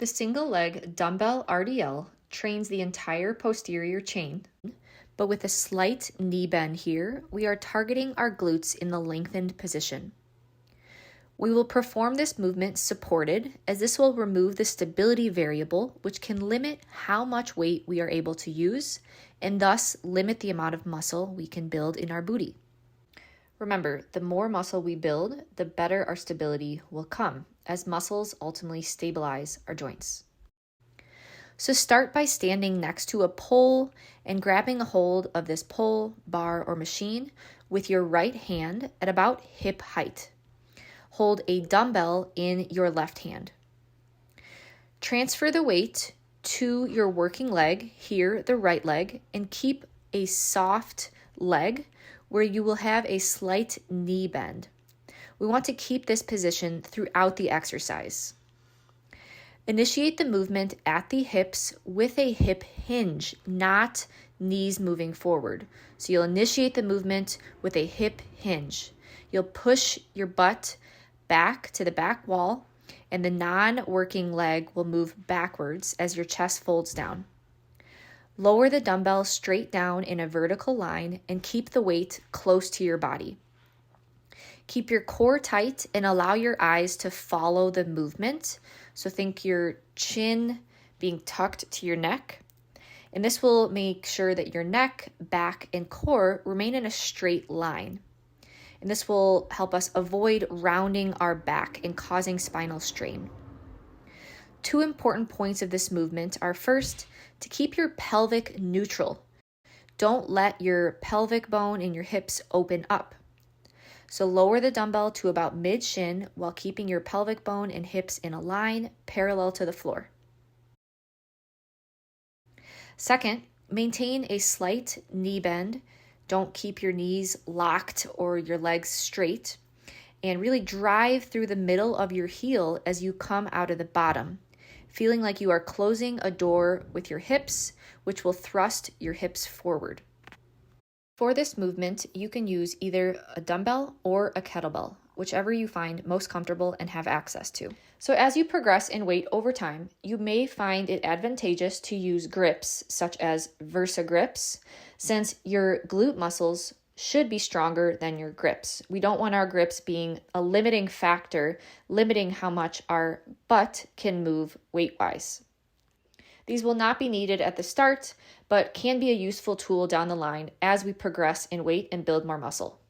The single leg dumbbell RDL trains the entire posterior chain, but with a slight knee bend here, we are targeting our glutes in the lengthened position. We will perform this movement supported, as this will remove the stability variable, which can limit how much weight we are able to use and thus limit the amount of muscle we can build in our booty. Remember, the more muscle we build, the better our stability will come, as muscles ultimately stabilize our joints. So start by standing next to a pole and grabbing a hold of this pole, bar, or machine with your right hand at about hip height. Hold a dumbbell in your left hand. Transfer the weight to your working leg, here the right leg, and keep a soft leg where you will have a slight knee bend. We want to keep this position throughout the exercise. Initiate the movement at the hips with a hip hinge, not knees moving forward. So you'll initiate the movement with a hip hinge. You'll push your butt back to the back wall, and the non-working leg will move backwards as your chest folds down. Lower the dumbbell straight down in a vertical line and keep the weight close to your body. Keep your core tight and allow your eyes to follow the movement. So think your chin being tucked to your neck. And this will make sure that your neck, back, and core remain in a straight line. And this will help us avoid rounding our back and causing spinal strain. Two important points of this movement are, first, to keep your pelvic neutral. Don't let your pelvic bone and your hips open up. So lower the dumbbell to about mid-shin while keeping your pelvic bone and hips in a line parallel to the floor. Second, maintain a slight knee bend. Don't keep your knees locked or your legs straight. And really drive through the middle of your heel as you come out of the bottom, feeling like you are closing a door with your hips, which will thrust your hips forward. For this movement, you can use either a dumbbell or a kettlebell, whichever you find most comfortable and have access to. So as you progress in weight over time, you may find it advantageous to use grips such as Versa grips, since your glute muscles should be stronger than your grips. We don't want our grips being a limiting factor, limiting how much our butt can move weight-wise. These will not be needed at the start, but can be a useful tool down the line as we progress in weight and build more muscle.